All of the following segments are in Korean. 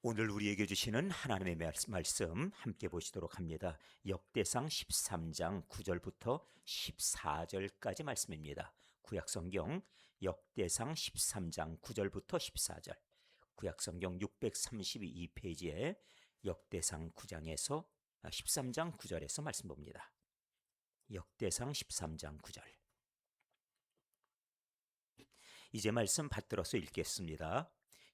오늘 우리에게 주시는 하나님의 말씀 함께 보시도록 합니다. 역대상 13장 9절부터 14절까지 말씀입니다. 구약성경 역대상 13장 9절부터 14절, 구약성경 632페이지에 역대상 9장에서 13장 9절에서 말씀 봅니다. 역대상 13장 9절. 이제 말씀 받들어서 읽겠습니다.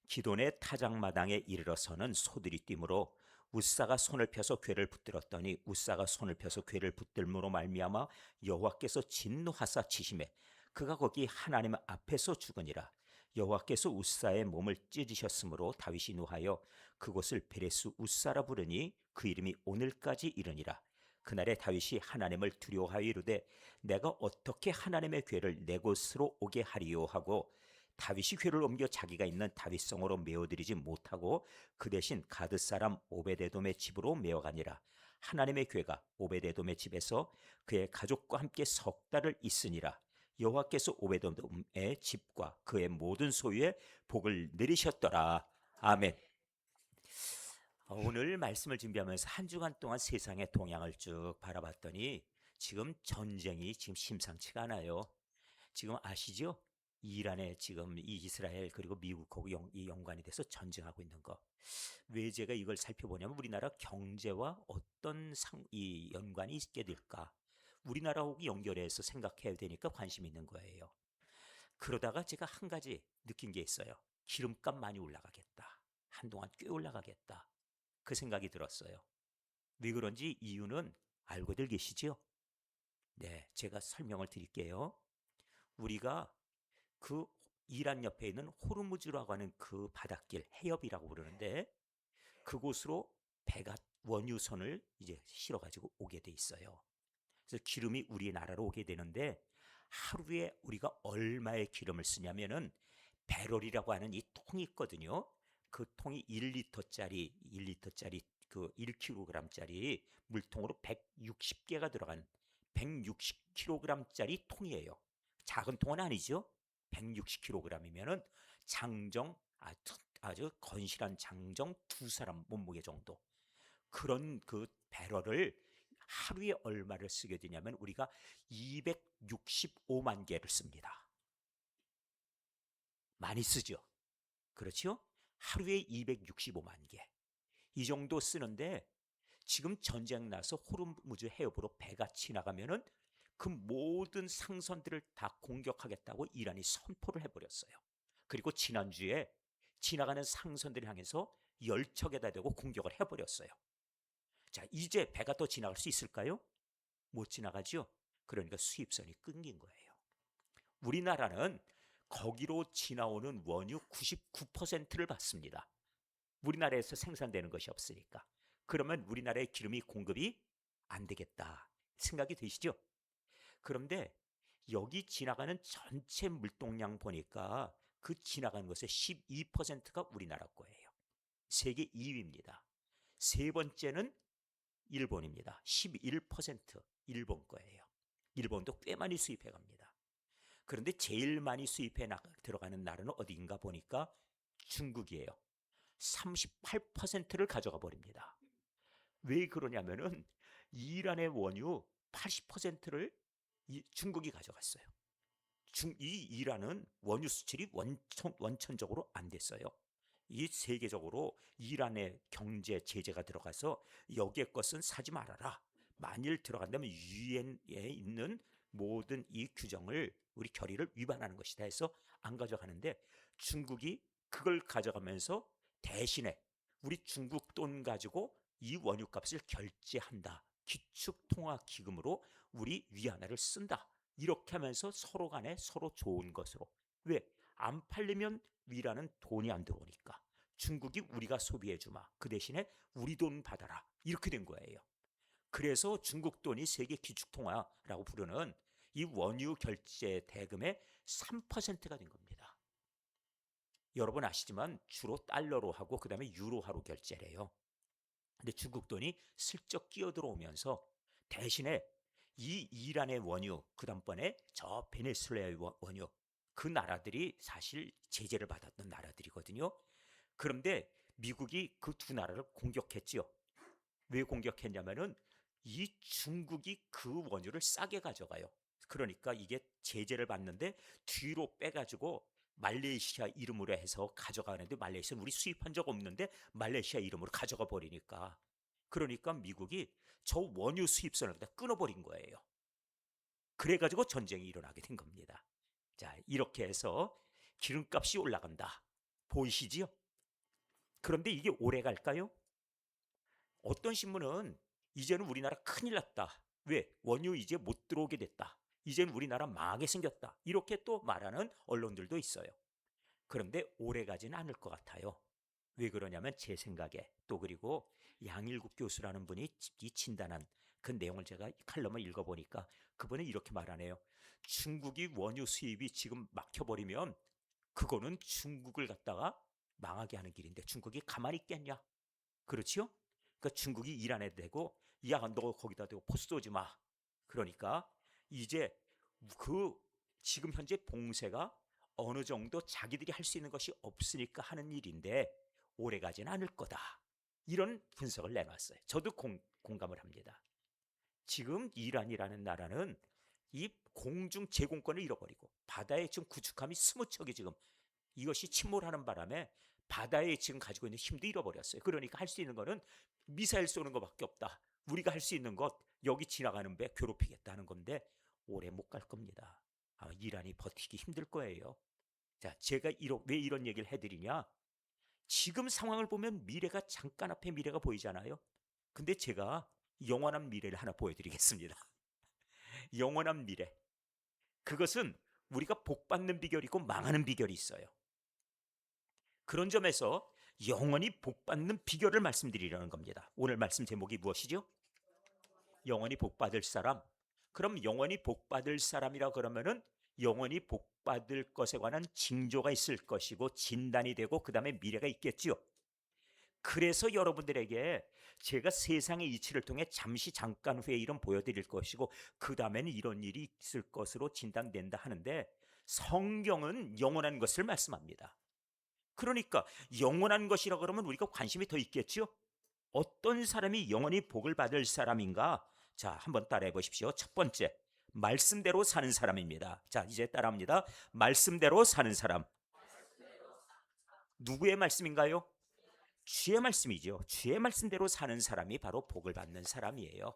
기돈의 타작마당에 이르러서는 소들이 뛰므로 웃사가 손을 펴서 궤를 붙들었더니 웃사가 손을 펴서 궤를 붙들므로 말미암아 여호와께서 진노하사 치심에 그가 거기 하나님 앞에서 죽으니라. 여호와께서 웃사의 몸을 찢으셨으므로 다윗이 노하여 그곳을 베레스 웃사라 부르니 그 이름이 오늘까지 이르니라. 그날에 다윗이 하나님을 두려워하여 이르되 내가 어떻게 하나님의 궤를 내 곳으로 오게 하리요 하고 다윗이 궤를 옮겨 자기가 있는 다윗성으로 메어들이지 못하고 그 대신 가드 사람 오베데돔의 집으로 메어가니라. 하나님의 궤가 오베데돔의 집에서 그의 가족과 함께 석 달을 있으니라. 여호와께서 오베데돔의 집과 그의 모든 소유에 복을 내리셨더라. 아멘. 오늘 말씀을 준비하면서 한 주간 동안 세상의 동향을 쭉 바라봤더니 지금 전쟁이 지금 심상치가 않아요. 지금 아시죠? 이란에 지금 이 이스라엘 그리고 미국하고 이 연관이 돼서 전쟁하고 있는 거. 왜 제가 이걸 살펴보냐면 우리나라 경제와 어떤 이 연관이 있게 될까? 우리나라하고 연결해서 생각해야 되니까 관심 있는 거예요. 그러다가 제가 한 가지 느낀 게 있어요. 기름값 많이 올라가겠다. 한동안 꽤 올라가겠다. 그 생각이 들었어요. 왜 그런지 이유는 알고들 계시죠? 네, 제가 설명을 드릴게요. 우리가 그 이란 옆에 있는 호르무즈라고 하는 그 바닷길, 해협이라고 부르는데 그곳으로 배가 원유선을 이제 실어가지고 오게 돼 있어요. 그래서 기름이 우리나라로 오게 되는데 하루에 우리가 얼마의 기름을 쓰냐면은 배럴이라고 하는 이 통이 있거든요. 그 통이 1리터짜리 그 1kg짜리 물통으로 160개가 들어간 160kg짜리 통이에요. 작은 통은 아니죠. 160kg이면은 장정 아주 건실한 장정 두 사람 몸무게 정도. 그런 그 배럴을 하루에 얼마를 쓰게 되냐면 우리가 265만 개를 씁니다. 많이 쓰죠. 그렇죠? 하루에 265만 개. 이 정도 쓰는데 지금 전쟁 나서 호르무즈 해협으로 배가 지나가면은 그 모든 상선들을 다 공격하겠다고 이란이 선포를 해버렸어요. 그리고 지난주에 지나가는 상선들을 향해서 열척에다 대고 공격을 해버렸어요. 자, 이제 배가 더 지나갈 수 있을까요? 못 지나가죠? 그러니까 수입선이 끊긴 거예요. 우리나라는 거기로 지나오는 원유 99%를 받습니다. 우리나라에서 생산되는 것이 없으니까. 그러면 우리나라의 기름이 공급이 안 되겠다 생각이 드시죠? 그런데 여기 지나가는 전체 물동량 보니까 그 지나가는 것의 12%가 우리나라 거예요. 세계 2위입니다. 세 번째는 일본입니다. 11% 일본 거예요. 일본도 꽤 많이 수입해 갑니다. 그런데 제일 많이 수입해 들어가는 나라는 어디인가 보니까 중국이에요. 38%를 가져가 버립니다. 왜 그러냐면은 이란의 원유 80%를 중국이 가져갔어요. 이 이란은 원유 수출이 원천적으로 안 됐어요. 이 세계적으로 이란의 경제 제재가 들어가서 여기에 것은 사지 말아라. 만일 들어간다면 유엔에 있는 모든 이 규정을 우리 결의를 위반하는 것이다 해서 안 가져가는데 중국이 그걸 가져가면서 대신에 우리 중국 돈 가지고 이 원유값을 결제한다. 기축통화기금으로 우리 위안화를 쓴다. 이렇게 하면서 서로 간에 서로 좋은 것으로. 왜? 안 팔리면 위라는 돈이 안 들어오니까. 중국이 우리가 소비해 주마. 그 대신에 우리 돈 받아라. 이렇게 된 거예요. 그래서 중국 돈이 세계 기축통화라고 부르는 이 원유 결제 대금의 3%가 된 겁니다. 여러분 아시지만 주로 달러로 하고 그다음에 유로화로 결제를 해요. 근데 중국 돈이 슬쩍 끼어들어오면서 대신에 이 이란의 원유, 그다음번에 저 베네수엘라의 원유, 그 나라들이 사실 제재를 받았던 나라들이거든요. 그런데 미국이 그 두 나라를 공격했지요. 왜 공격했냐면은 이 중국이 그 원유를 싸게 가져가요. 그러니까 이게 제재를 받는데 뒤로 빼가지고 말레이시아 이름으로 해서 가져가는데, 말레이시아는 우리 수입한 적 없는데 말레이시아 이름으로 가져가 버리니까, 그러니까 미국이 저 원유 수입선을 다 끊어버린 거예요. 그래가지고 전쟁이 일어나게 된 겁니다. 자, 이렇게 해서 기름값이 올라간다. 보이시지요? 그런데 이게 오래 갈까요? 어떤 신문은 이제는 우리나라 큰일 났다. 왜? 원유 이제 못 들어오게 됐다. 이제는 우리나라 망하게 생겼다. 이렇게 또 말하는 언론들도 있어요. 그런데 오래 가지는 않을 것 같아요. 왜 그러냐면 제 생각에, 또 그리고 양일국 교수라는 분이 이 진단한 그 내용을 제가 칼럼을 읽어보니까 그분은 이렇게 말하네요. 중국이 원유 수입이 지금 막혀버리면 그거는 중국을 갖다가 망하게 하는 길인데 중국이 가만히 있겠냐? 그렇지요? 그러니까 중국이 이란에 대고, 야, 너 거기다 대고 포 쏘지 마. 그러니까 이제 그 지금 현재 봉쇄가 어느 정도 자기들이 할 수 있는 것이 없으니까 하는 일인데 오래 가지는 않을 거다. 이런 분석을 내놨어요. 저도 공감을 합니다. 지금 이란이라는 나라는 이 공중 제공권을 잃어버리고 바다에 지금 구축함이 20척이 지금 이것이 침몰하는 바람에 바다에 지금 가지고 있는 힘도 잃어버렸어요. 그러니까 할 수 있는 거는 미사일 쏘는 것밖에 없다. 우리가 할 수 있는 것, 여기 지나가는 배 괴롭히겠다는 건데 오래 못 갈 겁니다. 아마 이란이 버티기 힘들 거예요. 자, 제가 왜 이런 얘기를 해드리냐? 지금 상황을 보면 미래가 잠깐 앞에 미래가 보이잖아요. 근데 제가 영원한 미래를 하나 보여드리겠습니다. 영원한 미래. 그것은 우리가 복 받는 비결이고 망하는 비결이 있어요. 그런 점에서 영원히 복 받는 비결을 말씀드리려는 겁니다. 오늘 말씀 제목이 무엇이죠? 영원히 복 받을 사람. 그럼 영원히 복 받을 사람이라 그러면은 영원히 복 받을 것에 관한 징조가 있을 것이고 진단이 되고 그다음에 미래가 있겠지요. 그래서 여러분들에게 제가 세상의 이치를 통해 잠깐 후에 이런 보여드릴 것이고 그 다음에는 이런 일이 있을 것으로 진단된다 하는데, 성경은 영원한 것을 말씀합니다. 그러니까 영원한 것이라 그러면 우리가 관심이 더 있겠죠. 어떤 사람이 영원히 복을 받을 사람인가? 자, 한번 따라해 보십시오. 첫 번째, 말씀대로 사는 사람입니다. 자, 이제 따라합니다. 말씀대로 사는 사람. 누구의 말씀인가요? 주의 말씀이죠. 주의 말씀대로 사는 사람이 바로 복을 받는 사람이에요.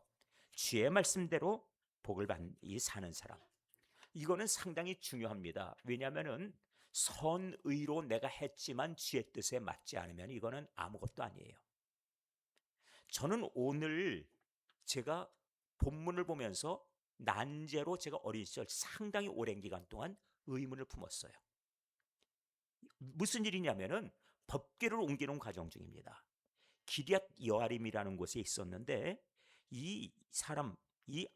주의 말씀대로 복을 사는 사람. 이거는 상당히 중요합니다. 왜냐하면은 선의로 내가 했지만 주의 뜻에 맞지 않으면 이거는 아무것도 아니에요. 저는 오늘 제가 본문을 보면서 난제로 제가 어린 시절 상당히 오랜 기간 동안 의문을 품었어요. 무슨 일이냐면은 법궤를 옮기는 과정 중입니다. 기럇 여아림이라는 곳에 있었는데 이 사람, 이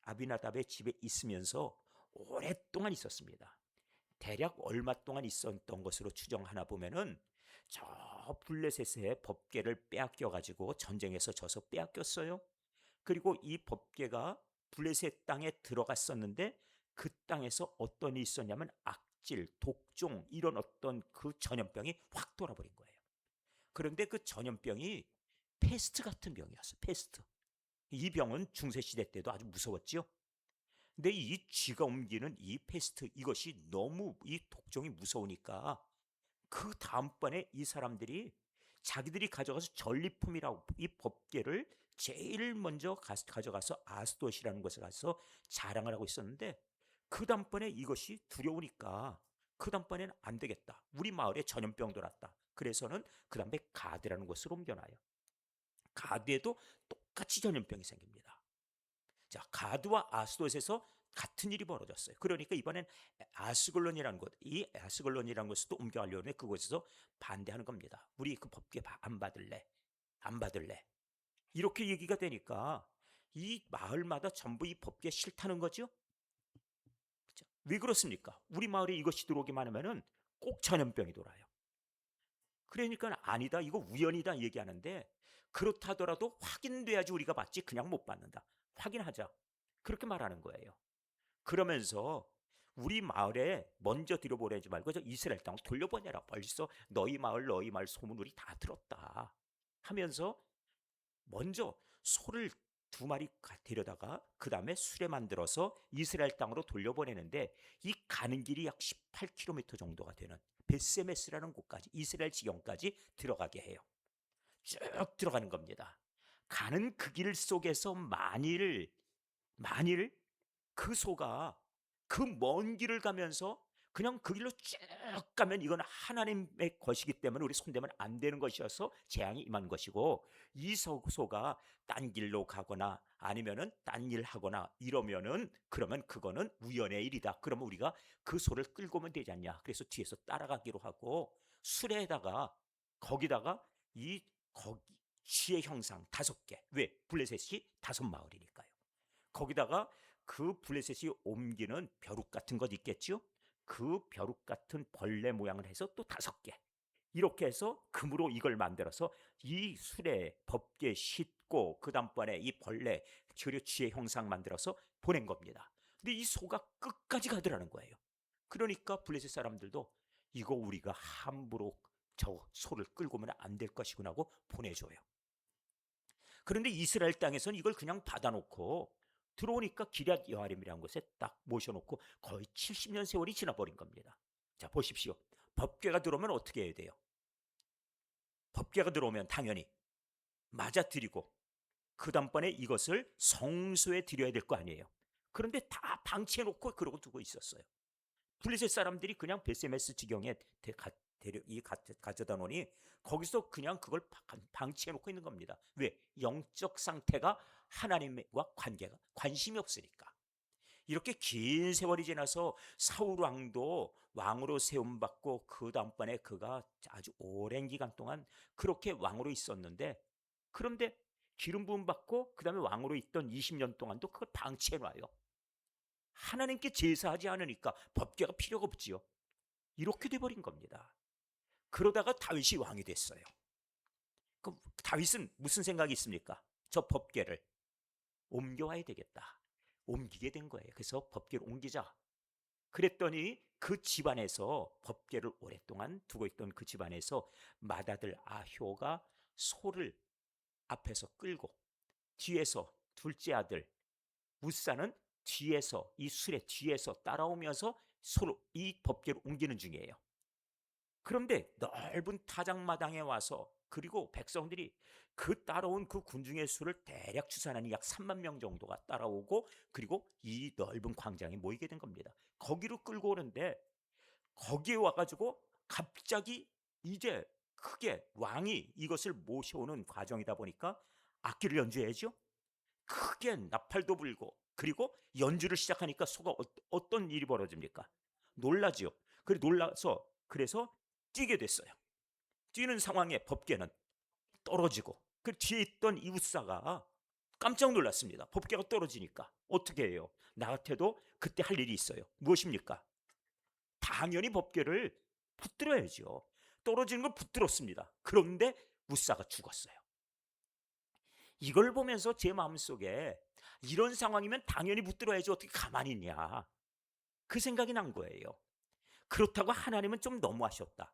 아비나답의 집에 있으면서 오랫동안 있었습니다. 대략 얼마 동안 있었던 것으로 추정하나 보면은 저 블레셋의 법궤를 빼앗겨 가지고 전쟁에서 져서 빼앗겼어요. 그리고 이 법궤가 블레셋 땅에 들어갔었는데 그 땅에서 어떤 일이 있었냐면 악질, 독종 이런 어떤 그 전염병이 확 돌아버린 거예요. 그런데 그 전염병이 패스트 같은 병이었어요. 패스트. 이 병은 중세시대 때도 아주 무서웠지요. 근데 이 쥐가 옮기는 이 패스트, 이것이 너무 이 독종이 무서우니까 그 다음번에 이 사람들이 자기들이 가져가서 전리품이라고 이 법궤를 제일 먼저 가져가서 아스돗이라는 곳에 가서 자랑을 하고 있었는데, 그 다음번에 이것이 두려우니까 그 다음번에는 안 되겠다. 우리 마을에 전염병 돌았다. 그래서는 그 다음에 가드라는 곳으로 옮겨놔요. 가드에도 똑같이 전염병이 생깁니다. 자, 가드와 아스돗에서 같은 일이 벌어졌어요. 그러니까 이번엔 아스글론이라는 곳, 이 아스글론이라는 곳에도 옮겨가려는데 그곳에서 반대하는 겁니다. 우리 그 법궤 안 받을래, 안 받을래. 이렇게 얘기가 되니까 이 마을마다 전부 이 법궤 싫다는 거죠. 그렇죠? 왜 그렇습니까? 우리 마을에 이것이 들어오기만 하면은 꼭 전염병이 돌아요. 그러니까 아니다, 이거 우연이다 얘기하는데, 그렇다더라도 확인돼야지 우리가 받지 그냥 못 받는다. 확인하자. 그렇게 말하는 거예요. 그러면서 우리 마을에 먼저 들여보내지 말고 저 이스라엘 땅 돌려보내라. 벌써 너희 마을 소문 우리 다 들었다 하면서 먼저 소를 2마리 데려다가 그 다음에 수레 만들어서 이스라엘 땅으로 돌려보내는데, 이 가는 길이 약 18km 정도가 되는 베세메스라는 곳까지, 이스라엘 지경까지 들어가게 해요. 쭉 들어가는 겁니다. 가는 그 길 속에서 만일 그 소가 그 먼 길을 가면서 그냥 그 길로 쭉 가면 이건 하나님의 것이기 때문에 우리 손대면 안 되는 것이어서 재앙이 임한 것이고, 이 소가 딴 길로 가거나 아니면은 딴 일 하거나 이러면은 그러면 그거는 우연의 일이다. 그러면 우리가 그 소를 끌고 오면 되지 않냐. 그래서 뒤에서 따라가기로 하고 수레에다가 거기다가 이 거기 쥐의 형상 5개. 왜? 블레셋이 5마을이니까요. 거기다가 그 블레셋이 옮기는 벼룩 같은 것 있겠죠? 그 벼룩 같은 벌레 모양을 해서 또 5개. 이렇게 해서 금으로 이걸 만들어서 이 수레에 법궤 싣고 그 다음번에 이 벌레 쥐의 형상 만들어서 보낸 겁니다. 근데 이 소가 끝까지 가더라는 거예요. 그러니까 블레셋 사람들도 이거 우리가 함부로 저 소를 끌고 오면 안 될 것이구나 하고 보내줘요. 그런데 이스라엘 땅에서는 이걸 그냥 받아놓고 들어오니까 기럇 여아림이라는 곳에 딱 모셔놓고 거의 70년 세월이 지나버린 겁니다. 자, 보십시오. 법궤가 들어오면 어떻게 해야 돼요? 법궤가 들어오면 당연히 맞아드리고 그 다음번에 이것을 성소에 드려야 될 거 아니에요. 그런데 다 방치해놓고 그러고 두고 있었어요. 블레셋 사람들이 그냥 베세메스 지경에 가져다 놓으니 거기서 그냥 그걸 방치해놓고 있는 겁니다. 왜? 영적 상태가 하나님과 관심이 없으니까. 이렇게 긴 세월이 지나서 사울 왕도 왕으로 세움받고 그 다음번에 그가 아주 오랜 기간 동안 그렇게 왕으로 있었는데, 그런데 기름 부음 받고 그 다음에 왕으로 있던 20년 동안도 그걸 방치해 놔요. 하나님께 제사하지 않으니까 법궤가 필요가 없지요. 이렇게 돼버린 겁니다. 그러다가 다윗이 왕이 됐어요. 그럼 다윗은 무슨 생각이 있습니까? 저 법궤를 옮겨와야 되겠다. 옮기게 된 거예요. 그래서 법궤를 옮기자. 그랬더니 그 집안에서 법궤를 오랫동안 두고 있던 그 집안에서 맏아들 아효가 소를 앞에서 끌고 뒤에서 둘째 아들 우사는 뒤에서 이 수레 뒤에서 따라오면서 서로 이 법궤를 옮기는 중이에요. 그런데 넓은 타작마당에 와서 그리고 백성들이 그 따라온 그 군중의 수를 대략 추산하니 약 3만 명 정도가 따라오고 그리고 이 넓은 광장에 모이게 된 겁니다. 거기로 끌고 오는데 거기에 와가지고 갑자기 이제 크게 왕이 이것을 모셔오는 과정이다 보니까 악기를 연주해야죠. 크게 나팔도 불고 그리고 연주를 시작하니까 소가 어떤 일이 벌어집니까? 놀라지요. 그래 놀라서 그래서 뛰게 됐어요. 뛰는 상황에 법궤는 떨어지고 그 뒤에 있던 이웃사가 깜짝 놀랐습니다. 법궤가 떨어지니까 어떻게 해요? 나 같아도 그때 할 일이 있어요. 무엇입니까? 당연히 법궤를 붙들어야죠. 떨어지는 걸 붙들었습니다. 그런데 우사가 죽었어요. 이걸 보면서 제 마음속에 이런 상황이면 당연히 붙들어야지 어떻게 가만히 있냐, 그 생각이 난 거예요. 그렇다고 하나님은 좀 너무하셨다.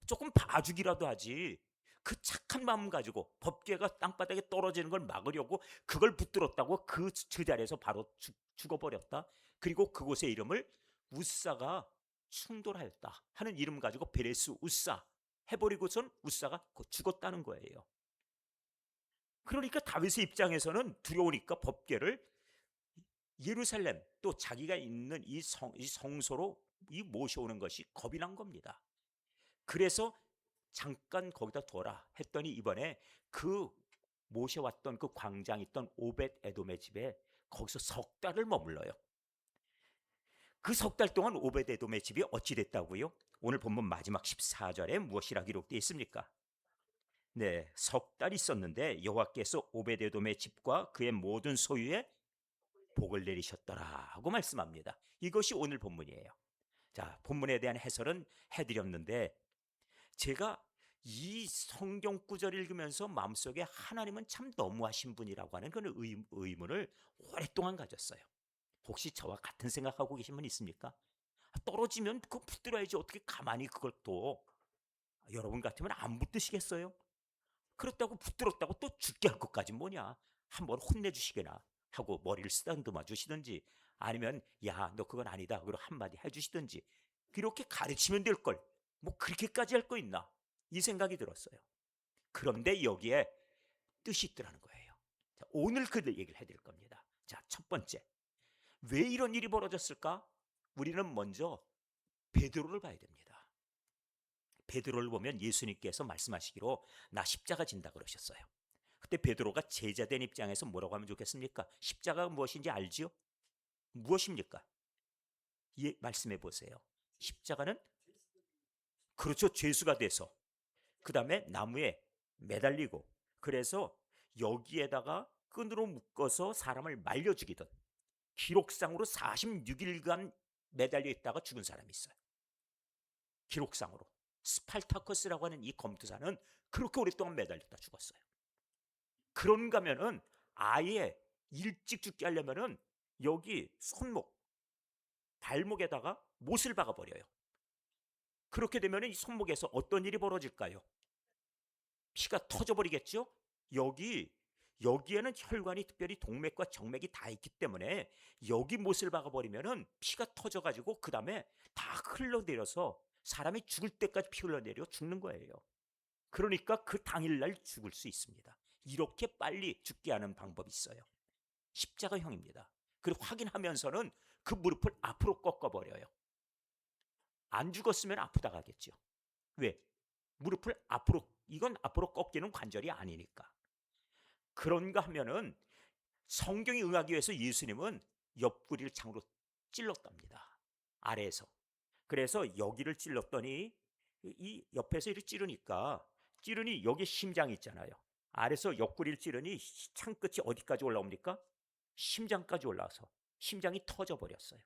조금 봐주기라도 하지. 그 착한 마음 가지고 법궤가 땅바닥에 떨어지는 걸 막으려고 그걸 붙들었다고 그 자리에서 바로 죽어버렸다. 그리고 그곳의 이름을 우사가 충돌하였다 하는 이름 가지고 베레스 우사 해버리고선 우사가 죽었다는 거예요. 그러니까 다윗의 입장에서는 두려우니까 법궤를 예루살렘 또 자기가 있는 이 성소로 모셔오는 것이 겁이 난 겁니다. 그래서 잠깐 거기다 둬라 했더니 이번에 그 모셔왔던 그 광장 있던 오벳 에돔의 집에 거기서 석 달을 머물러요. 그 석 달 동안 오벳 에돔의 집이 어찌 됐다고요? 오늘 본문 마지막 14절에 무엇이라 기록되어 있습니까? 네, 석 달 있었는데 여호와께서 오벳 에돔의 집과 그의 모든 소유에 복을 내리셨더라고 말씀합니다. 이것이 오늘 본문이에요. 자, 본문에 대한 해설은 해드렸는데 제가 이 성경 구절 읽으면서 마음속에 하나님은 참 너무하신 분이라고 하는 그런 의문을 오랫동안 가졌어요. 혹시 저와 같은 생각하고 계신 분 있습니까? 떨어지면 그거 붙들어야지 어떻게 가만히 그걸 또. 여러분 같으면 안 붙드시겠어요? 그렇다고 붙들었다고 또 죽게 할 것까지 뭐냐. 한번 혼내주시거나 하고 머리를 쓰다듬어 주시든지, 아니면 야 너 그건 아니다 그리고 한마디 해주시든지, 그렇게 가르치면 될 걸 뭐 그렇게까지 할 거 있나, 이 생각이 들었어요. 그런데 여기에 뜻이 있더라는 거예요. 자, 오늘 그 얘기를 해드릴 겁니다. 자, 첫 번째, 왜 이런 일이 벌어졌을까? 우리는 먼저 베드로를 봐야 됩니다. 베드로를 보면 예수님께서 말씀하시기로 나 십자가 진다 그러셨어요. 그때 베드로가 제자된 입장에서 뭐라고 하면 좋겠습니까? 십자가가 무엇인지 알지요? 무엇입니까? 예, 말씀해 보세요. 십자가는, 그렇죠, 죄수가 돼서 그 다음에 나무에 매달리고, 그래서 여기에다가 끈으로 묶어서 사람을 말려 죽이던, 기록상으로 46일간 매달려 있다가 죽은 사람이 있어요. 기록상으로 스팔타커스라고 하는 이 검투사는 그렇게 오랫동안 매달렸다 죽었어요. 그런가 하면은 아예 일찍 죽게 하려면은 여기 손목, 발목에다가 못을 박아버려요. 그렇게 되면 이 손목에서 어떤 일이 벌어질까요? 피가 터져버리겠죠? 여기에는 혈관이, 특별히 동맥과 정맥이 다 있기 때문에 여기 못을 박아버리면은 피가 터져가지고 그 다음에 다 흘러내려서 사람이 죽을 때까지 피 흘러내려 죽는 거예요. 그러니까 그 당일날 죽을 수 있습니다. 이렇게 빨리 죽게 하는 방법이 있어요. 십자가형입니다. 그리고 확인하면서는 그 무릎을 앞으로 꺾어버려요. 안 죽었으면 아프다 하겠죠. 왜? 무릎을 앞으로, 이건 앞으로 꺾이는 관절이 아니니까. 그런가 하면은 성경이 응하기 위해서 예수님은 옆구리를 창으로 찔렀답니다. 아래에서. 그래서 여기를 찔렀더니 이 옆에서 이렇게 찌르니 여기 심장이 있잖아요. 아래서 옆구리를 찌르니 창 끝이 어디까지 올라옵니까? 심장까지 올라와서 심장이 터져버렸어요.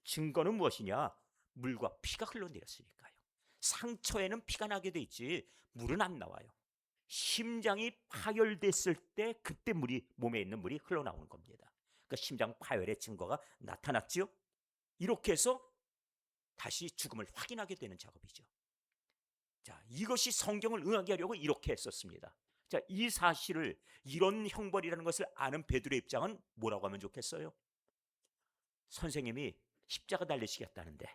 증거는 무엇이냐? 물과 피가 흘러내렸으니까요. 상처에는 피가 나게 돼 있지 물은 안 나와요. 심장이 파열됐을 때 그때 몸에 있는 물이 흘러나오는 겁니다. 그러니까 심장 파열의 증거가 나타났죠. 이렇게 해서 다시 죽음을 확인하게 되는 작업이죠. 자, 이것이 성경을 응하게 하려고 이렇게 했었습니다. 자, 이 사실을, 이런 형벌이라는 것을 아는 베드로의 입장은 뭐라고 하면 좋겠어요? 선생님이 십자가 달리시겠다는데,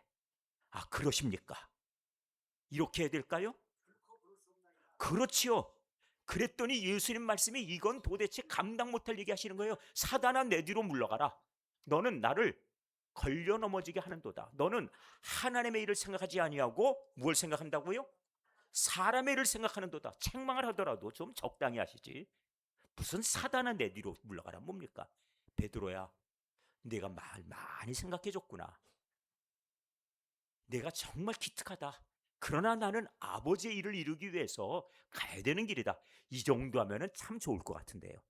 아, 그러십니까? 이렇게 해야 될까요? 그렇지요. 그랬더니 예수님 말씀이 이건 도대체 감당 못할 얘기 하시는 거예요. 사단아 내 뒤로 물러가라. 너는 나를 걸려 넘어지게 하는도다. 너는 하나님의 일을 생각하지 아니하고 뭘 생각한다고요? 사람의 일을 생각하는도다. 책망을 하더라도 좀 적당히 하시지. 무슨 사단아 내 뒤로 물러가라 뭡니까? 베드로야, 내가 많이 생각해줬구나. 내가 정말 기특하다. 그러나 나는 아버지의 일을 이루기 위해서 가야 되는 길이다. 이 정도 하면 참 좋을 것 같은데요.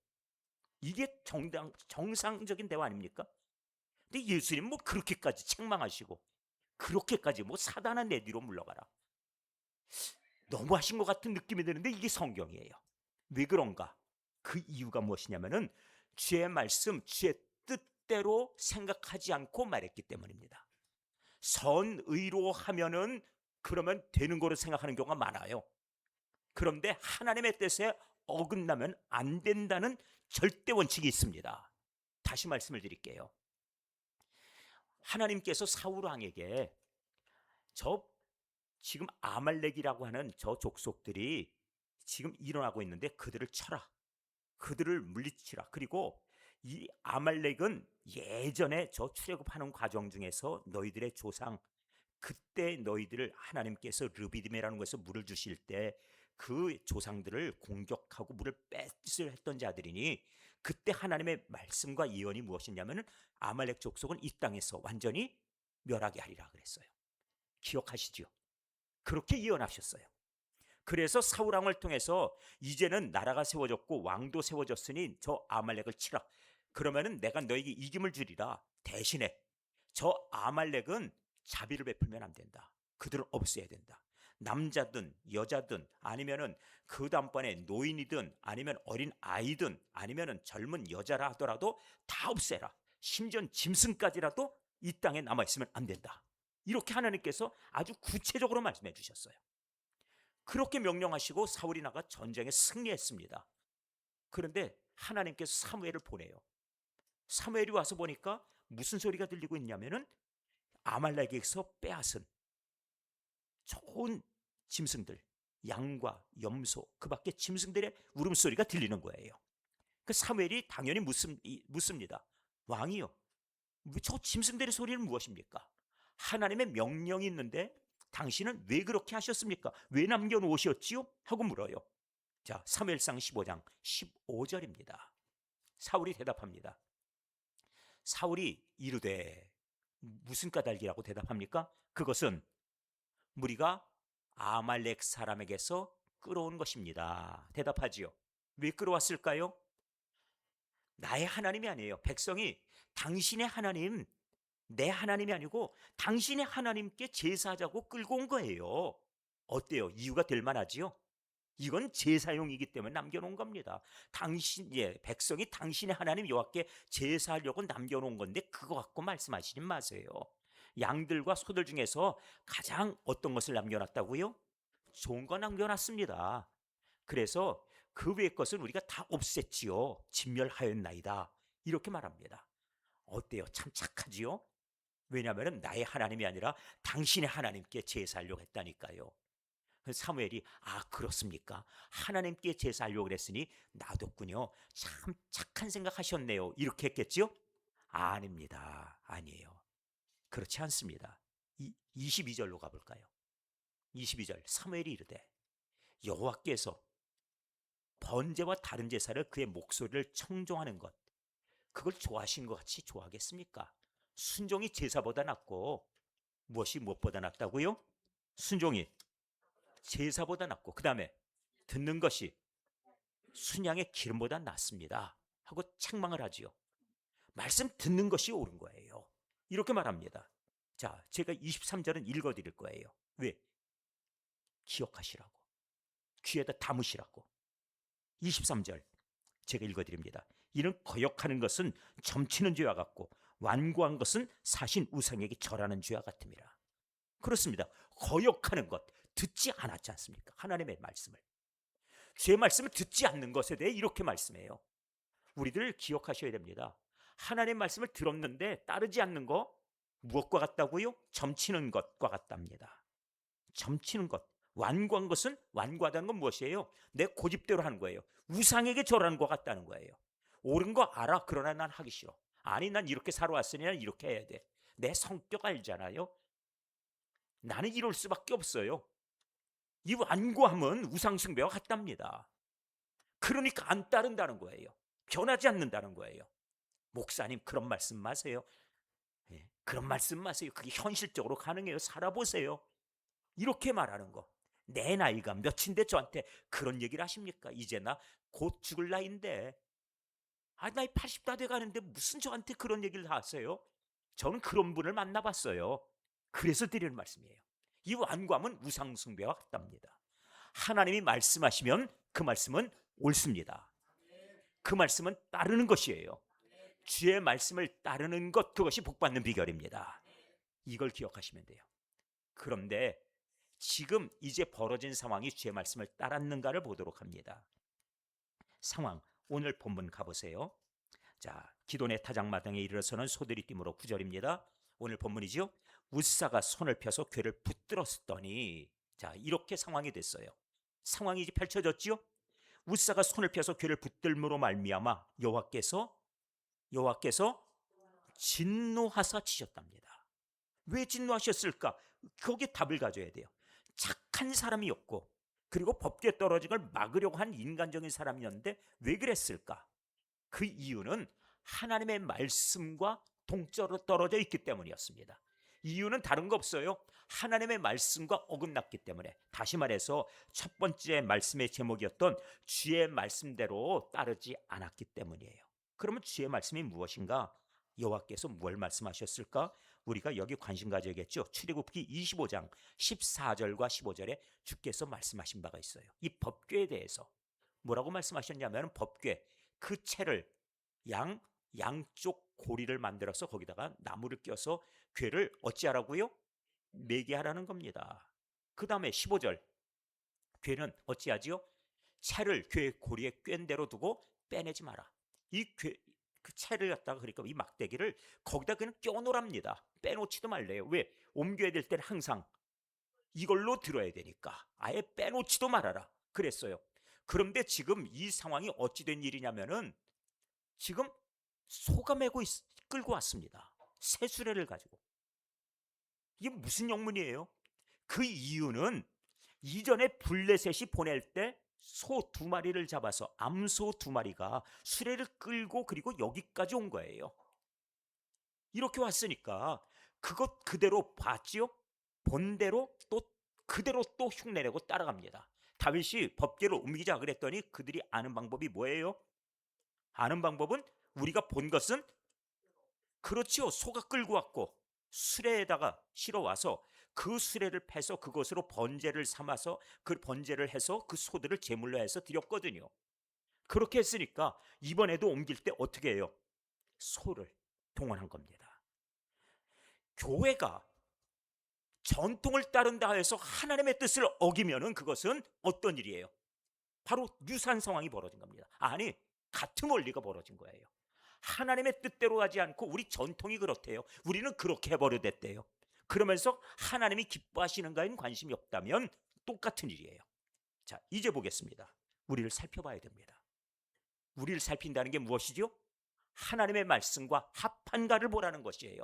이게 정상적인 대화 아닙니까? 근데 예수님 뭐 그렇게까지 책망하시고, 그렇게까지 뭐 사단아 내 뒤로 물러가라, 너무 하신 것 같은 느낌이 드는데 이게 성경이에요. 왜 그런가? 그 이유가 무엇이냐면은 주의 말씀, 주의 뜻대로 생각하지 않고 말했기 때문입니다. 선의로 하면은 그러면 되는 거로 생각하는 경우가 많아요. 그런데 하나님의 뜻에 어긋나면 안 된다는 절대 원칙이 있습니다. 다시 말씀을 드릴게요. 하나님께서 사울 왕에게 저 지금 아말렉이라고 하는 저 족속들이 지금 일어나고 있는데 그들을 쳐라, 그들을 물리치라. 그리고 이 아말렉은 예전에 저 출애굽하는 과정 중에서 너희들의 조상, 그때 너희들을 하나님께서 르비딤이라는 곳에서 물을 주실 때 그 조상들을 공격하고 물을 뺏을 했던 자들이니, 그때 하나님의 말씀과 예언이 무엇이냐면은 아말렉 족속은 이 땅에서 완전히 멸하게 하리라 그랬어요. 기억하시죠? 그렇게 예언하셨어요. 그래서 사울 왕을 통해서 이제는 나라가 세워졌고 왕도 세워졌으니 저 아말렉을 치라. 그러면은 내가 너에게 이김을 주리라. 대신에 저 아말렉은 자비를 베풀면 안 된다. 그들을 없애야 된다. 남자든 여자든 아니면은 그 다음번에 노인이든 아니면 어린 아이든 아니면은 젊은 여자라 하더라도 다 없애라. 심지어 짐승까지라도 이 땅에 남아있으면 안 된다. 이렇게 하나님께서 아주 구체적으로 말씀해 주셨어요. 그렇게 명령하시고 사울이 나가 전쟁에 승리했습니다. 그런데 하나님께서 사무엘을 보내요. 사무엘이 와서 보니까 무슨 소리가 들리고 있냐면은 아말렉에서 빼앗은 좋은 짐승들, 양과 염소, 그 밖에 짐승들의 울음소리가 들리는 거예요. 그 사무엘이 당연히 묻습니다. 왕이요, 저 짐승들의 소리는 무엇입니까? 하나님의 명령이 있는데 당신은 왜 그렇게 하셨습니까? 왜 남겨놓으셨지요? 하고 물어요. 자, 사무엘상 15장 15절입니다. 사울이 대답합니다. 사울이 이르되, 무슨 까닭이라고 대답합니까? 그것은 무리가 아말렉 사람에게서 끌어온 것입니다. 대답하지요. 왜 끌어왔을까요? 나의 하나님이 아니에요. 백성이 당신의 하나님, 내 하나님이 아니고 당신의 하나님께 제사하자고 끌고 온 거예요. 어때요? 이유가 될 만하지요? 이건 제사용이기 때문에 남겨놓은 겁니다. 백성이 당신의 하나님 여호와께 제사하려고 남겨놓은 건데 그거 갖고 말씀하시지 마세요. 양들과 소들 중에서 가장 어떤 것을 남겨놨다고요? 좋은 거 남겨놨습니다. 그래서 그 외의 것은 우리가 다 없앴지요. 진멸하였나이다. 이렇게 말합니다. 어때요? 참 착하지요? 왜냐하면 나의 하나님이 아니라 당신의 하나님께 제사하려고 했다니까요. 사무엘이 그렇습니까? 하나님께 제사하려고 그랬으니 놔뒀군요. 참 착한 생각하셨네요. 이렇게 했겠지요? 아닙니다. 아니에요. 그렇지 않습니다. 22절로 가볼까요? 22절 사무엘이 이르되 여호와께서 번제와 다른 제사를 그의 목소리를 청종하는 것, 그걸 좋아하신 것 같이 좋아하겠습니까? 순종이 제사보다 낫고 무엇이 무엇보다 낫다고요? 순종이 제사보다 낫고 그 다음에 듣는 것이 순양의 기름보다 낫습니다 하고 책망을 하지요. 말씀 듣는 것이 옳은 거예요. 이렇게 말합니다. 자, 제가 23절은 읽어드릴 거예요. 왜? 기억하시라고, 귀에다 담으시라고. 23절 제가 읽어드립니다. 이는 거역하는 것은 점치는 죄와 같고 완고한 것은 사신 우상에게 절하는 죄와 같음이라. 그렇습니다. 거역하는 것, 듣지 않았지 않습니까? 하나님의 말씀을. 죄 말씀을 듣지 않는 것에 대해 이렇게 말씀해요. 우리들 기억하셔야 됩니다. 하나님의 말씀을 들었는데 따르지 않는 거 무엇과 같다고요? 점치는 것과 같답니다. 점치는 것. 완고한 것은, 완고하다는 건 무엇이에요? 내 고집대로 하는 거예요. 우상에게 절하는 것 같다는 거예요. 옳은 거 알아. 그러나 난 하기 싫어. 아니, 난 이렇게 살아왔으니 난 이렇게 해야 돼. 내 성격 알잖아요. 나는 이럴 수밖에 없어요. 이 완고함은 우상숭배와 같답니다. 그러니까 안 따른다는 거예요. 변하지 않는다는 거예요. 목사님, 그런 말씀 마세요. 그런 말씀 마세요. 그게 현실적으로 가능해요. 살아보세요. 이렇게 말하는 거. 내 나이가 몇인데 저한테 그런 얘기를 하십니까? 이제 나 곧 죽을 나이인데, 나이 80다 돼가는데 무슨 저한테 그런 얘기를 하세요? 저는 그런 분을 만나봤어요. 그래서 드리는 말씀이에요. 이 완고함은 우상숭배와 같답니다. 하나님이 말씀하시면 그 말씀은 옳습니다. 그 말씀은 따르는 것이에요. 주의 말씀을 따르는 것, 그것이 복받는 비결입니다. 이걸 기억하시면 돼요. 그런데 지금 이제 벌어진 상황이 주의 말씀을 따랐는가를 보도록 합니다. 상황, 오늘 본문 가보세요. 자, 기돈의 타작마당에 이르러서는 소들이 뛰므로 9절입니다. 오늘 본문이죠. 웃사가 손을 펴서 괴를 붙들었더니, 자, 이렇게 상황이 됐어요. 상황이 이제 펼쳐졌지요. 웃사가 손을 펴서 괴를 붙들므로 말미암아 여호와께서 진노하사 치셨답니다. 왜 진노하셨을까? 거기에 답을 가져야 돼요. 착한 사람이었고, 그리고 법궤 떨어진 걸 막으려고 한 인간적인 사람이었는데 왜 그랬을까? 그 이유는 하나님의 말씀과 동떨어져 떨어져 있기 때문이었습니다. 이유는 다른 거 없어요. 하나님의 말씀과 어긋났기 때문에. 다시 말해서 첫 번째 말씀의 제목이었던 주의 말씀대로 따르지 않았기 때문이에요. 그러면 주의 말씀이 무엇인가? 여호와께서 뭘 말씀하셨을까? 우리가 여기 관심 가져야겠죠. 출애굽기 25장 14절과 15절에 주께서 말씀하신 바가 있어요. 이 법궤에 대해서 뭐라고 말씀하셨냐면, 법궤 그 채를 양쪽 고리를 만들어서 거기다가 나무를 껴서 괴를 어찌하라고요? 매게 하라는 겁니다. 그 다음에 15절, 괴는 어찌하지요? 채를 괴 고리에 꿰인 대로 두고 빼내지 마라. 그 채를 갖다가, 그러니까 이 막대기를 거기다 그냥 껴놓으랍니다. 빼놓지도 말래요. 왜? 옮겨야 될 때는 항상 이걸로 들어야 되니까 아예 빼놓지도 말아라 그랬어요. 그런데 지금 이 상황이 어찌 된 일이냐면은 지금 소가 메고 끌고 왔습니다. 새 수레를 가지고. 이게 무슨 영문이에요? 그 이유는 이전에 블레셋이 보낼 때 소 2마리를 잡아서 암소 2마리가 수레를 끌고 그리고 여기까지 온 거예요. 이렇게 왔으니까 그것 그대로 봤지요? 본대로 또 그대로 또 흉내내고 따라갑니다. 다윗이 법궤를 옮기자 그랬더니 그들이 아는 방법이 뭐예요? 아는 방법은 우리가 본 것은 그렇지요. 소가 끌고 왔고 수레에다가 실어 와서 그 수레를 패서 그것으로 번제를 삼아서 그 번제를 해서 그 소들을 제물로 해서 드렸거든요. 그렇게 했으니까 이번에도 옮길 때 어떻게 해요? 소를 동원한 겁니다. 교회가 전통을 따른다 해서 하나님의 뜻을 어기면은 그것은 어떤 일이에요? 바로 유사한 상황이 벌어진 겁니다. 아니, 같은 원리가 벌어진 거예요. 하나님의 뜻대로 하지 않고 우리 전통이 그렇대요. 우리는 그렇게 해버려댔대요. 그러면서 하나님이 기뻐하시는가엔 관심이 없다면 똑같은 일이에요. 자, 이제 보겠습니다. 우리를 살펴봐야 됩니다. 우리를 살핀다는 게 무엇이죠? 하나님의 말씀과 합한가를 보라는 것이에요.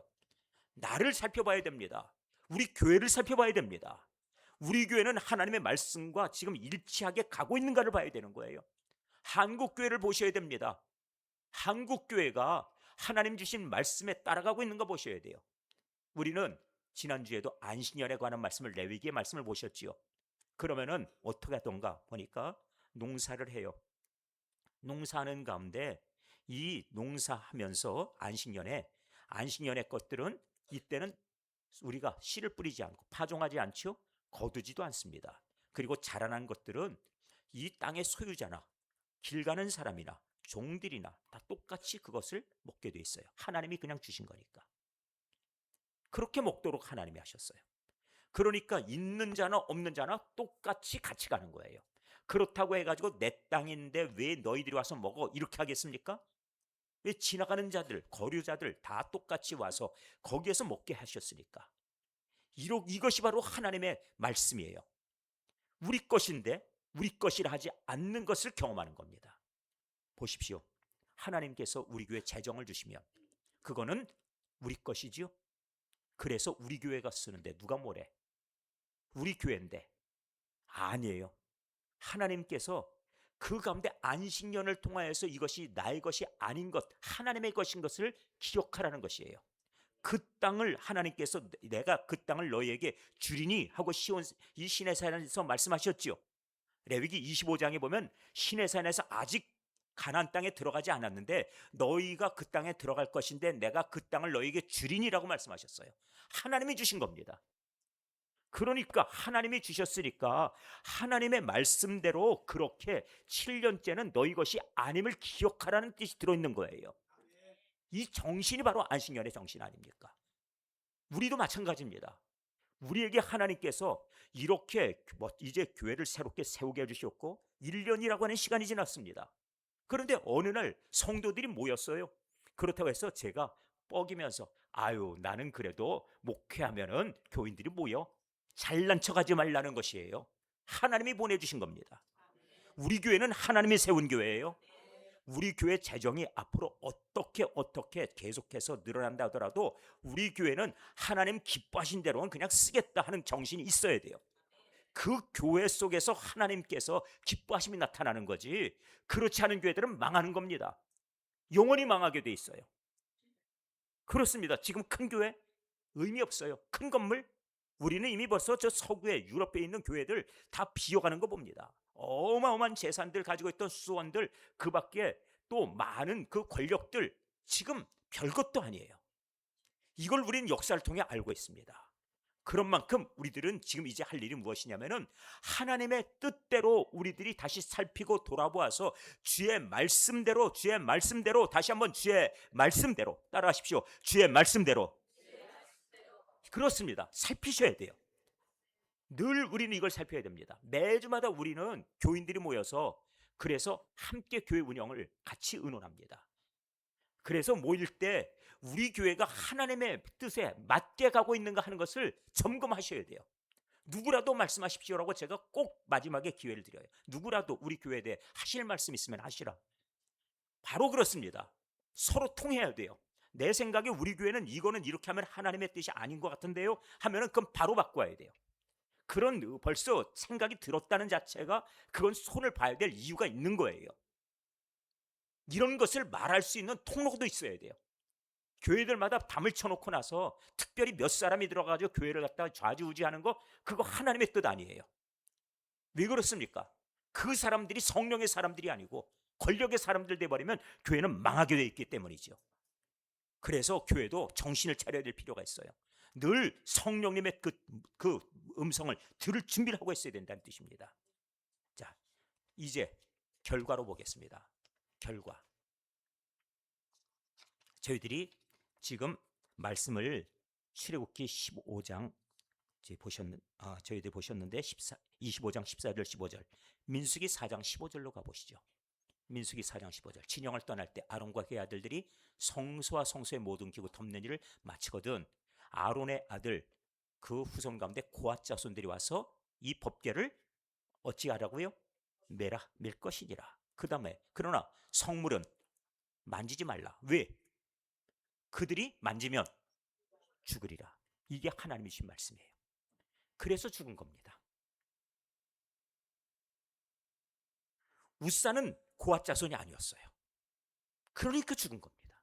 나를 살펴봐야 됩니다. 우리 교회를 살펴봐야 됩니다. 우리 교회는 하나님의 말씀과 지금 일치하게 가고 있는가를 봐야 되는 거예요. 한국 교회를 보셔야 됩니다. 한국 교회가 하나님 주신 말씀에 따라가고 있는가 보셔야 돼요. 우리는 지난주에도 안식년에 관한 말씀을, 레위기의 말씀을 보셨지요. 그러면은 어떻게 하던가 보니까 농사를 해요. 농사하는 가운데 이 농사하면서 안식년의 것들은 이때는 우리가 씨를 뿌리지 않고 파종하지 않죠. 거두지도 않습니다. 그리고 자라난 것들은 이 땅의 소유자나 길 가는 사람이나 종들이나 다 똑같이 그것을 먹게 돼 있어요. 하나님이 그냥 주신 거니까. 그렇게 먹도록 하나님이 하셨어요. 그러니까 있는 자나 없는 자나 똑같이 같이 가는 거예요. 그렇다고 해가지고 내 땅인데 왜 너희들이 와서 먹어? 이렇게 하겠습니까? 왜 지나가는 자들, 거류자들 다 똑같이 와서 거기에서 먹게 하셨으니까. 이것이 바로 하나님의 말씀이에요. 우리 것인데 우리 것이라 하지 않는 것을 경험하는 겁니다. 보십시오. 하나님께서 우리 교회에 재정을 주시면 그거는 우리 것이지요. 그래서 우리 교회가 쓰는데 누가 뭐래? 우리 교회인데. 아니에요. 하나님께서 그 가운데 안식년을 통하여서 이것이 나의 것이 아닌 것, 하나님의 것인 것을 기억하라는 것이에요. 그 땅을 하나님께서 내가 그 땅을 너희에게 주리니 하고 이 시내산에서 말씀하셨지요. 레위기 25장에 보면 시내산에서 아직 가나안 땅에 들어가지 않았는데 너희가 그 땅에 들어갈 것인데 내가 그 땅을 너희에게 주리니라고 말씀하셨어요. 하나님이 주신 겁니다. 그러니까 하나님이 주셨으니까 하나님의 말씀대로 그렇게 7년째는 너희 것이 아님을 기억하라는 뜻이 들어있는 거예요. 이 정신이 바로 안식년의 정신 아닙니까? 우리도 마찬가지입니다. 우리에게 하나님께서 이렇게 이제 교회를 새롭게 세우게 해주셨고 1년이라고 하는 시간이 지났습니다. 그런데 어느 날 성도들이 모였어요. 그렇다고 해서 제가 뻐기면서 나는 그래도 목회하면은 교인들이 모여 잘난 척하지 말라는 것이에요. 하나님이 보내주신 겁니다. 우리 교회는 하나님이 세운 교회예요. 우리 교회 재정이 앞으로 어떻게 계속해서 늘어난다 하더라도 우리 교회는 하나님 기뻐하신 대로는 그냥 쓰겠다 하는 정신이 있어야 돼요. 그 교회 속에서 하나님께서 기뻐하심이 나타나는 거지, 그렇지 않은 교회들은 망하는 겁니다. 영원히 망하게 돼 있어요. 그렇습니다. 지금 큰 교회 의미 없어요. 큰 건물, 우리는 이미 벌써 저 서구에 유럽에 있는 교회들 다 비어가는 거 봅니다. 어마어마한 재산들 가지고 있던 수원들, 그 밖에 또 많은 그 권력들, 지금 별것도 아니에요. 이걸 우리는 역사를 통해 알고 있습니다. 그런 만큼 우리들은 지금 이제 할 일이 무엇이냐면은 하나님의 뜻대로 우리들이 다시 살피고 돌아보아서 주의 말씀대로 다시 한번 주의 말씀대로 따라하십시오. 주의 말씀대로. 그렇습니다. 살피셔야 돼요. 늘 우리는 이걸 살펴야 됩니다. 매주마다 우리는 교인들이 모여서 그래서 함께 교회 운영을 같이 의논합니다. 그래서 모일 때 우리 교회가 하나님의 뜻에 맞게 가고 있는가 하는 것을 점검하셔야 돼요. 누구라도 말씀하십시오라고 제가 꼭 마지막에 기회를 드려요. 누구라도 우리 교회에 대해 하실 말씀 있으면 하시라. 바로 그렇습니다. 서로 통해야 돼요. 내 생각에 우리 교회는 이거는 이렇게 하면 하나님의 뜻이 아닌 것 같은데요 하면은 그건 바로 바꿔야 돼요. 그런 벌써 생각이 들었다는 자체가 그건 손을 봐야 될 이유가 있는 거예요. 이런 것을 말할 수 있는 통로도 있어야 돼요. 교회들마다 담을 쳐놓고 나서 특별히 몇 사람이 들어가지고 교회를 갖다가 좌지우지하는 거 그거 하나님의 뜻 아니에요. 왜 그렇습니까? 그 사람들이 성령의 사람들이 아니고 권력의 사람들 돼버리면 교회는 망하게 돼 있기 때문이죠. 그래서 교회도 정신을 차려야 될 필요가 있어요. 늘 성령님의 그 음성을 들을 준비를 하고 있어야 된다는 뜻입니다. 자, 이제 결과로 보겠습니다. 결과. 저희들이 지금 말씀을 출애굽기 15장 저희들 보셨는데 25장 14절 15절 민수기 4장 15절로 가보시죠. 민수기 4장 15절 진영을 떠날 때 아론과 그의 아들들이 성소와 성소의 모든 기구 덮는 일을 마치거든 아론의 아들 그 후손 가운데 고앗 자손들이 와서 이 법궤를 어찌 하라고요? 밀 것이니라. 그 다음에 그러나 성물은 만지지 말라. 왜? 그들이 만지면 죽으리라. 이게 하나님이 주신 말씀이에요. 그래서 죽은 겁니다. 웃사는 고앗 자손이 아니었어요. 그러니까 죽은 겁니다.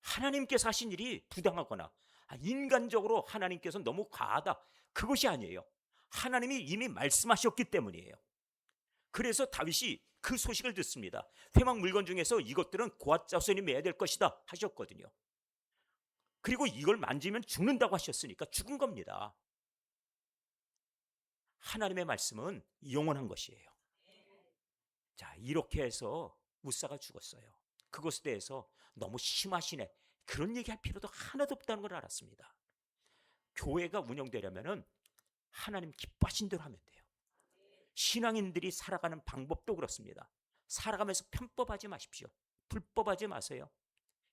하나님께서 하신 일이 부당하거나 인간적으로 하나님께서 너무 과하다 그것이 아니에요. 하나님이 이미 말씀하셨기 때문이에요. 그래서 다윗이 그 소식을 듣습니다. 회막 물건 중에서 이것들은 고앗 자손이 매야 될 것이다 하셨거든요. 그리고 이걸 만지면 죽는다고 하셨으니까 죽은 겁니다. 하나님의 말씀은 영원한 것이에요. 자, 이렇게 해서 웃사가 죽었어요. 그것에 대해서 너무 심하시네 그런 얘기할 필요도 하나도 없다는 걸 알았습니다. 교회가 운영되려면 하나님 기뻐하신 대로 하면 돼요. 신앙인들이 살아가는 방법도 그렇습니다. 살아가면서 편법하지 마십시오. 불법하지 마세요.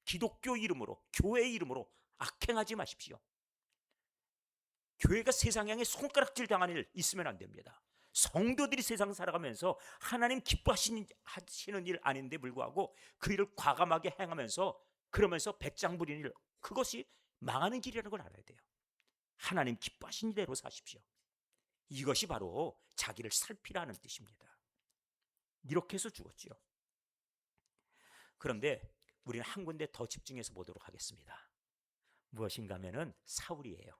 기독교 이름으로 교회 이름으로 악행하지 마십시오. 교회가 세상 향해 손가락질 당하는 일 있으면 안 됩니다. 성도들이 세상 살아가면서 하나님 기뻐하시는 일 아닌데 불구하고 그 일을 과감하게 행하면서 그러면서 배짱 부리는 일 그것이 망하는 길이라는 걸 알아야 돼요. 하나님 기뻐하신 대로 사십시오. 이것이 바로 자기를 살피라는 뜻입니다. 이렇게 해서 죽었죠. 그런데 우리는 한 군데 더 집중해서 보도록 하겠습니다. 무엇인가 하면은 사울이에요.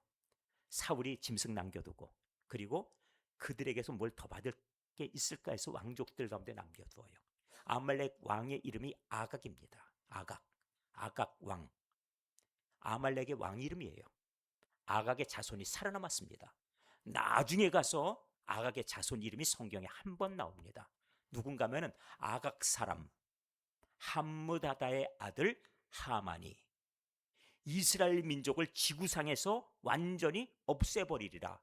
사울이 짐승 남겨두고 그리고 그들에게서 뭘 더 받을 게 있을까 해서 왕족들 가운데 남겨두어요. 아말렉 왕의 이름이 아각입니다. 아각 왕. 아말렉의 왕 이름이에요. 아각의 자손이 살아남았습니다. 나중에 가서 아각의 자손 이름이 성경에 한 번 나옵니다. 누군가 하면은 아각 사람 함므다다의 아들 하만이 이스라엘 민족을 지구상에서 완전히 없애버리리라.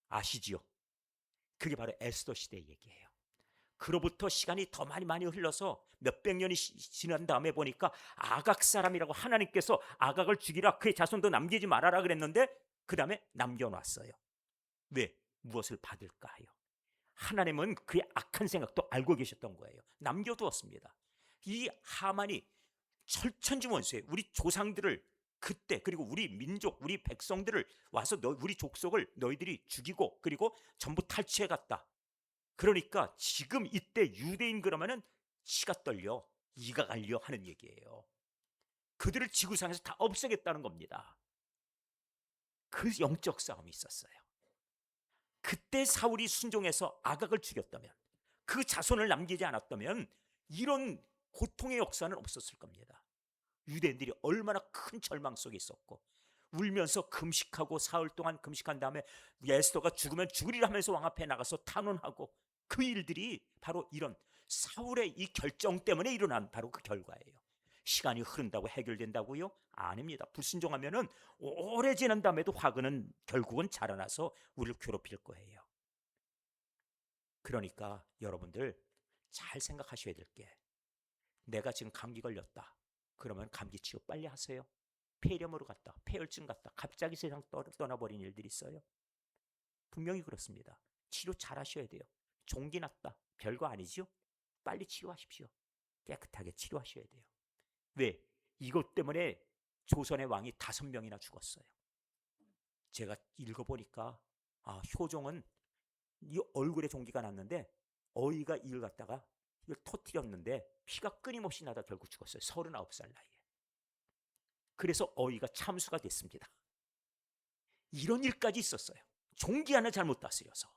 아시지요? 그게 바로 에스더 시대의 얘기예요. 그로부터 시간이 더 많이 흘러서 몇백 년이 지난 다음에 보니까 아각 사람이라고 하나님께서 아각을 죽이라 그의 자손도 남기지 말아라 그랬는데 그 다음에 남겨놨어요. 왜? 무엇을 받을까 하여. 하나님은 그의 악한 생각도 알고 계셨던 거예요. 남겨두었습니다. 이 하만이 철천지원수예요. 우리 조상들을 그때 그리고 우리 민족 우리 백성들을 와서 우리 족속을 너희들이 죽이고 그리고 전부 탈취해 갔다. 그러니까 지금 이때 유대인 그러면은 치가 떨려 이가 갈려 하는 얘기예요. 그들을 지구상에서 다 없애겠다는 겁니다. 그 영적 싸움이 있었어요. 그때 사울이 순종해서 아각을 죽였다면 그 자손을 남기지 않았다면 이런 고통의 역사는 없었을 겁니다. 유대인들이 얼마나 큰 절망 속에 있었고 울면서 금식하고 사흘 동안 금식한 다음에 에스더가 죽으면 죽으리라 하면서 왕 앞에 나가서 탄원하고, 그 일들이 바로 이런 사울의 이 결정 때문에 일어난 바로 그 결과예요. 시간이 흐른다고 해결된다고요? 아닙니다. 불순종하면은 오래 지난 다음에도 화근은 결국은 자라나서 우리를 괴롭힐 거예요. 그러니까 여러분들 잘 생각하셔야 될 게, 내가 지금 감기 걸렸다 그러면 감기 치료 빨리 하세요. 폐렴으로 갔다, 폐혈증 갔다, 갑자기 세상 떠나버린 일들이 있어요. 분명히 그렇습니다. 치료 잘 하셔야 돼요. 종기 났다, 별거 아니죠? 빨리 치료하십시오. 깨끗하게 치료하셔야 돼요. 왜? 이것 때문에 조선의 왕이 5명이나 죽었어요. 제가 읽어보니까 효종은 이 얼굴에 종기가 났는데 어이가 이를 갖다가 이걸 터뜨렸는데 피가 끊임없이 나다 결국 죽었어요. 39살 나이에. 그래서 어이가 참수가 됐습니다. 이런 일까지 있었어요. 종기 하나 잘못 다스려서.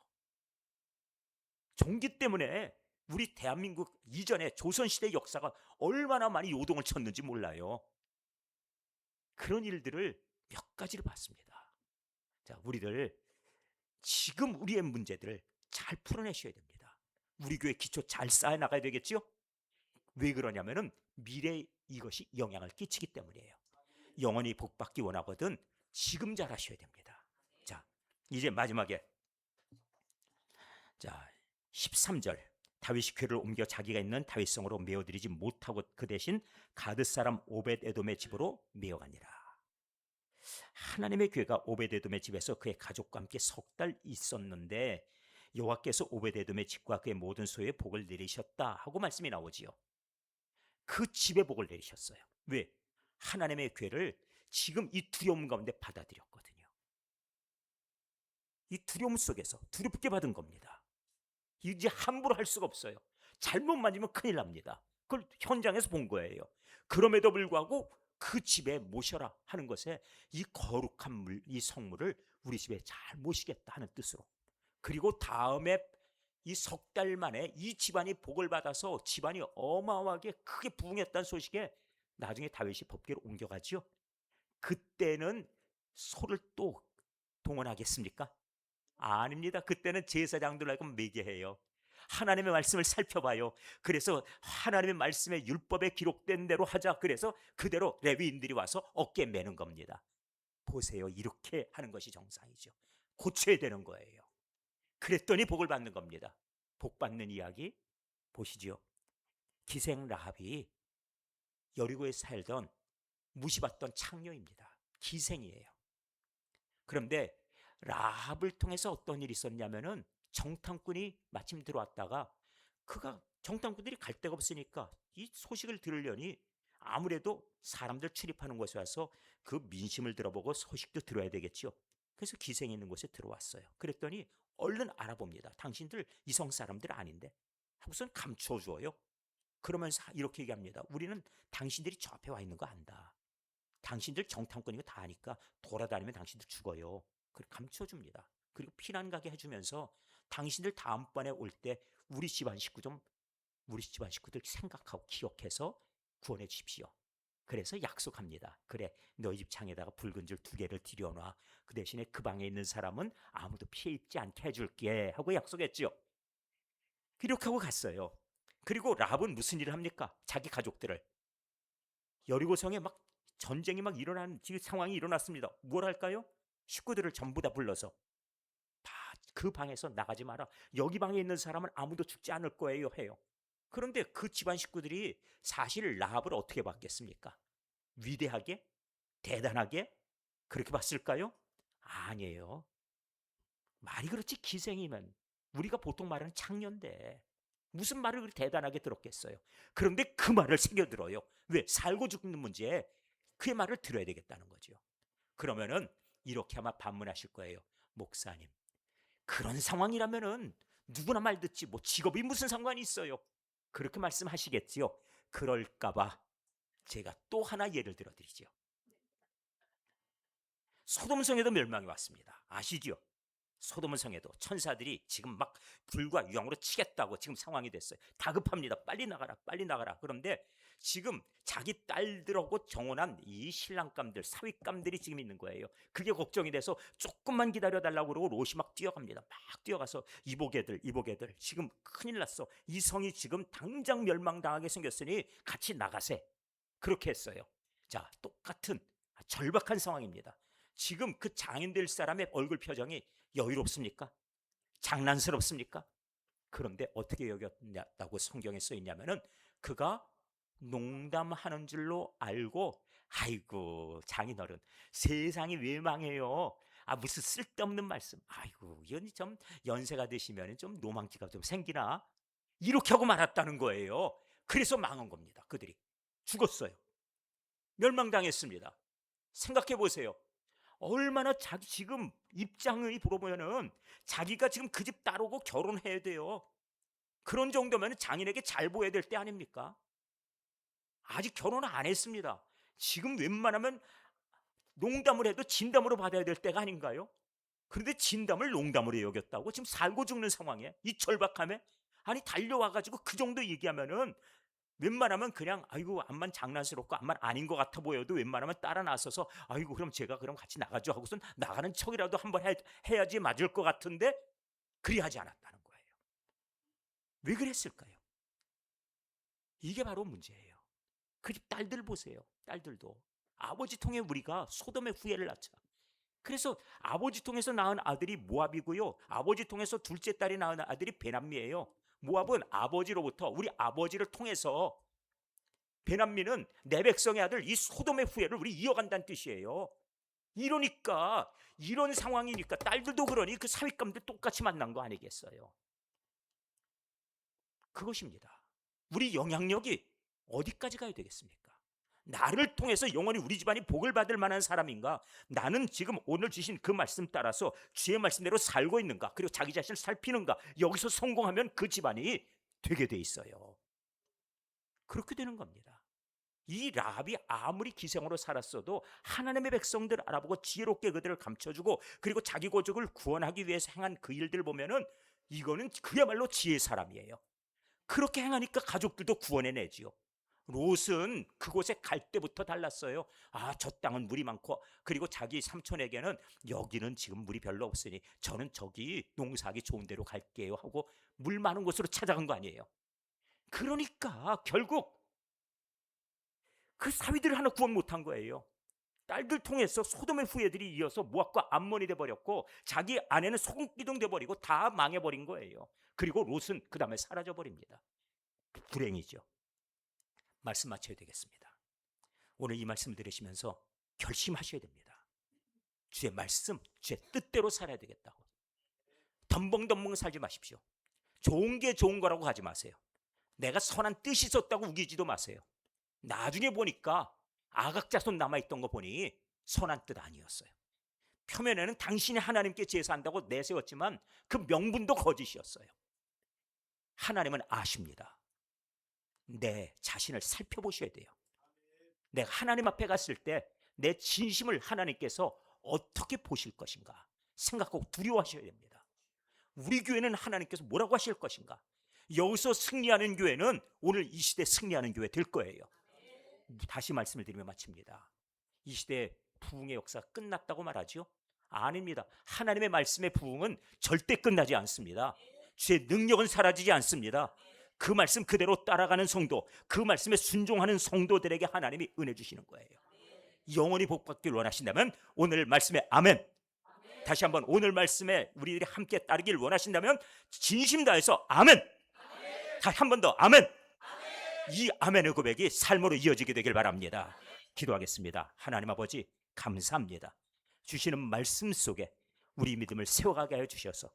종기 때문에 우리 대한민국 이전에 조선시대 역사가 얼마나 많이 요동을 쳤는지 몰라요. 그런 일들을 몇 가지를 봤습니다. 자, 우리들 지금 우리의 문제들을 잘 풀어내셔야 됩니다. 우리 교회 기초 잘 쌓아나가야 되겠죠? 왜 그러냐면은 미래에 이것이 영향을 끼치기 때문이에요. 영원히 복받기 원하거든 지금 잘 하셔야 됩니다. 자, 이제 마지막에, 자, 13절. 다윗이 궤를 옮겨 자기가 있는 다윗성으로 메어드리지 못하고 그 대신 가드 사람 오벳에돔의 집으로 메어가니라. 하나님의 궤가 오벳에돔의 집에서 그의 가족과 함께 3달 있었는데 여호와께서 오벳에돔의 집과 그의 모든 소유에 복을 내리셨다 하고 말씀이 나오지요. 그 집에 복을 내리셨어요. 왜? 하나님의 궤를 지금 이 두려움 가운데 받아들였거든요. 이 두려움 속에서 두렵게 받은 겁니다. 이제 함부로 할 수가 없어요. 잘못 맞으면 큰일 납니다. 그걸 현장에서 본 거예요. 그럼에도 불구하고 그 집에 모셔라 하는 것에 이 거룩한 물, 이 성물을 우리 집에 잘 모시겠다 하는 뜻으로, 그리고 다음에 이 3달 만에 이 집안이 복을 받아서 집안이 어마어마하게 크게 부흥했다는 소식에 나중에 다윗이 법궤로 옮겨가죠. 그때는 소를 또 동원하겠습니까? 아닙니다. 그때는 제사장들하고 매개해요. 하나님의 말씀을 살펴봐요. 그래서 하나님의 말씀에 율법에 기록된 대로 하자. 그래서 그대로 레위인들이 와서 어깨 매는 겁니다. 보세요. 이렇게 하는 것이 정상이죠. 고쳐야 되는 거예요. 그랬더니 복을 받는 겁니다. 복 받는 이야기 보시죠. 기생 라합이 여리고에 살던 무시받던 창녀입니다. 기생이에요. 그런데 라합을 통해서 어떤 일이 있었냐면은 정탐꾼이 마침 들어왔다가 그가 정탐꾼들이 갈 데가 없으니까 이 소식을 들으려니 아무래도 사람들 출입하는 곳에 와서 그 민심을 들어보고 소식도 들어야 되겠죠. 그래서 기생이 있는 곳에 들어왔어요. 그랬더니 얼른 알아봅니다. 당신들 이성 사람들 아닌데 하고선 감춰줘요. 그러면서 이렇게 얘기합니다. 우리는 당신들이 저 앞에 와 있는 거 안다. 당신들 정탐꾼이고 다 아니까 돌아다니면 당신들 죽어요. 그리고 감춰줍니다. 그리고 피난 가게 해주면서 당신들 다음번에 올 때 우리 집안 식구들 생각하고 기억해서 구원해 주십시오. 그래서 약속합니다. 그래, 너희 집 창에다가 붉은 줄 2개를 들여놔. 그 대신에 그 방에 있는 사람은 아무도 피해 입지 않게 해줄게 하고 약속했죠. 그렇게 하고 갔어요. 그리고 라합은 무슨 일을 합니까? 자기 가족들을 여리고성에 막 전쟁이 막 일어나는 상황이 일어났습니다. 뭘 할까요? 식구들을 전부 다 불러서 다 그 방에서 나가지 마라. 여기 방에 있는 사람은 아무도 죽지 않을 거예요 해요. 그런데 그 집안 식구들이 사실 라합을 어떻게 봤겠습니까? 위대하게? 대단하게? 그렇게 봤을까요? 아니에요. 말이 그렇지. 기생이면 우리가 보통 말하는 창녀인데 무슨 말을 그렇게 대단하게 들었겠어요. 그런데 그 말을 새겨들어요. 왜? 살고 죽는 문제에 그의 말을 들어야 되겠다는 거죠. 그러면은 이렇게 아마 반문하실 거예요. 목사님, 그런 상황이라면은 누구나 말 듣지 뭐 직업이 무슨 상관이 있어요. 그렇게 말씀하시겠지요. 그럴까봐 제가 또 하나 예를 들어드리죠. 소돔성에도 멸망이 왔습니다. 아시죠? 소돔성에도 천사들이 지금 막 불과 유황으로 치겠다고 지금 상황이 됐어요. 다급합니다. 빨리 나가라, 빨리 나가라. 그런데 지금 자기 딸들하고 정혼한 이 신랑감들, 사윗감들이 지금 있는 거예요. 그게 걱정이 돼서 조금만 기다려달라고 그러고 롯이 막 뛰어갑니다. 막 뛰어가서 이복애들 지금 큰일 났어. 이 성이 지금 당장 멸망당하게 생겼으니 같이 나가세. 그렇게 했어요. 자, 똑같은 절박한 상황입니다. 지금 그 장인 될 사람의 얼굴 표정이 여유롭습니까? 장난스럽습니까? 그런데 어떻게 여겼다고 성경에 써 있냐면은 그가 농담하는 줄로 알고, 아이고 장인어른 세상이 왜 망해요? 무슨 쓸데없는 말씀. 아이고 이건 좀 연세가 드시면 좀 노망기가 좀 생기나? 이렇게 하고 말았다는 거예요. 그래서 망한 겁니다. 그들이 죽었어요. 멸망당했습니다. 생각해 보세요. 얼마나 자기 지금 입장을 물어보면은 자기가 지금 그 집 따르고 결혼해야 돼요. 그런 정도면 장인에게 잘 보여야 될 때 아닙니까? 아직 결혼을 안 했습니다. 지금 웬만하면 농담을 해도 진담으로 받아야 될 때가 아닌가요? 그런데 진담을 농담으로 여겼다고 지금 살고 죽는 상황에 이 절박함에 아니 달려와가지고 그 정도 얘기하면은 웬만하면 그냥 아이고 암만 장난스럽고 암만 아닌 것 같아 보여도 웬만하면 따라 나서서 아이고 그럼 제가 그럼 같이 나가죠 하고선 나가는 척이라도 한번 해야지 맞을 것 같은데 그리 하지 않았다는 거예요. 왜 그랬을까요? 이게 바로 문제예요. 그 집 딸들 보세요. 딸들도 아버지 통해 우리가 소돔의 후예를 낳자. 그래서 아버지 통해서 낳은 아들이 모압이고요. 아버지 통해서 둘째 딸이 낳은 아들이 베남미예요. 모압은 아버지로부터 우리 아버지를 통해서 베남미는 내 백성의 아들 이 소돔의 후예를 우리 이어간다는 뜻이에요. 이러니까 이런 상황이니까 딸들도 그러니 그 사윗감들 똑같이 만난 거 아니겠어요? 그것입니다. 우리 영향력이 어디까지 가야 되겠습니까? 나를 통해서 영원히 우리 집안이 복을 받을 만한 사람인가? 나는 지금 오늘 주신 그 말씀 따라서 주의 말씀대로 살고 있는가? 그리고 자기 자신을 살피는가? 여기서 성공하면 그 집안이 되게 돼 있어요. 그렇게 되는 겁니다. 이 라합이 아무리 기생으로 살았어도 하나님의 백성들 알아보고 지혜롭게 그들을 감춰주고 그리고 자기 고족을 구원하기 위해서 행한 그 일들 보면은 이거는 그야말로 지혜의 사람이에요. 그렇게 행하니까 가족들도 구원해내지요. 롯은 그곳에 갈 때부터 달랐어요. 저 땅은 물이 많고 그리고 자기 삼촌에게는 여기는 지금 물이 별로 없으니 저는 저기 농사하기 좋은 데로 갈게요 하고 물 많은 곳으로 찾아간 거 아니에요. 그러니까 결국 그 사위들 하나 구원 못한 거예요. 딸들 통해서 소돔의 후예들이 이어서 모압과 암몬이 돼버렸고 자기 아내는 소금기둥 돼버리고 다 망해버린 거예요. 그리고 롯은 그 다음에 사라져버립니다. 불행이죠. 말씀 마쳐야 되겠습니다. 오늘 이 말씀 들으시면서 결심하셔야 됩니다. 주의 말씀, 주의 뜻대로 살아야 되겠다고. 덤벙덤벙 살지 마십시오. 좋은 게 좋은 거라고 하지 마세요. 내가 선한 뜻이 있었다고 우기지도 마세요. 나중에 보니까 아각자손 남아있던 거 보니 선한 뜻 아니었어요. 표면에는 당신이 하나님께 제사한다고 내세웠지만 그 명분도 거짓이었어요. 하나님은 아십니다. 내 자신을 살펴보셔야 돼요. 내가 하나님 앞에 갔을 때 내 진심을 하나님께서 어떻게 보실 것인가 생각하고 두려워하셔야 됩니다. 우리 교회는 하나님께서 뭐라고 하실 것인가? 여기서 승리하는 교회는 오늘 이 시대 승리하는 교회 될 거예요. 다시 말씀을 드리며 마칩니다. 이 시대의 부흥의 역사가 끝났다고 말하죠? 아닙니다. 하나님의 말씀의 부흥은 절대 끝나지 않습니다. 주의 능력은 사라지지 않습니다. 그 말씀 그대로 따라가는 성도, 그 말씀에 순종하는 성도들에게 하나님이 은혜 주시는 거예요. 영원히 복받기를 원하신다면 오늘 말씀에 아멘. 다시 한번 오늘 말씀에 우리들이 함께 따르기를 원하신다면 진심 다해서 아멘. 다시 한 번 더 아멘. 이 아멘의 고백이 삶으로 이어지게 되길 바랍니다. 기도하겠습니다. 하나님 아버지 감사합니다. 주시는 말씀 속에 우리 믿음을 세워가게 하여 주셔서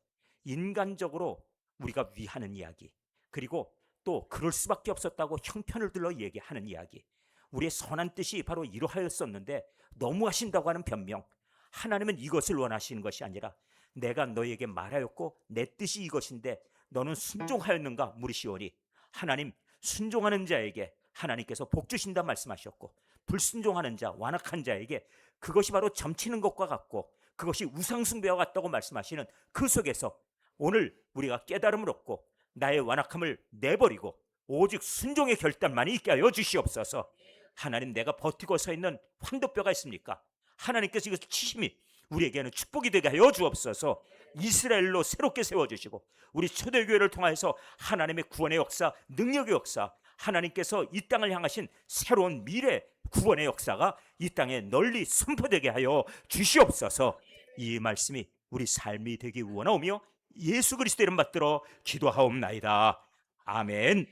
인간적으로 우리가 위하는 이야기, 그리고 또 그럴 수밖에 없었다고 형편을 들러 얘기하는 이야기, 우리의 선한 뜻이 바로 이러하였었는데 너무하신다고 하는 변명, 하나님은 이것을 원하시는 것이 아니라 내가 너에게 말하였고 내 뜻이 이것인데 너는 순종하였는가 물으시오니, 하나님 순종하는 자에게 하나님께서 복 주신다 말씀하셨고 불순종하는 자, 완악한 자에게 그것이 바로 점치는 것과 같고 그것이 우상숭배와 같다고 말씀하시는 그 속에서 오늘 우리가 깨달음을 얻고 나의 완악함을 내버리고 오직 순종의 결단만이 있게 하여 주시옵소서. 하나님, 내가 버티고 서 있는 황도뼈가 있습니까? 하나님께서 이것을 치심이 우리에게는 축복이 되게 하여 주옵소서. 이스라엘로 새롭게 세워주시고 우리 초대교회를 통해서 하나님의 구원의 역사, 능력의 역사, 하나님께서 이 땅을 향하신 새로운 미래 구원의 역사가 이 땅에 널리 선포되게 하여 주시옵소서. 이 말씀이 우리 삶이 되기 원하오며 예수 그리스도 이름 받들어 기도하옵나이다. 아멘.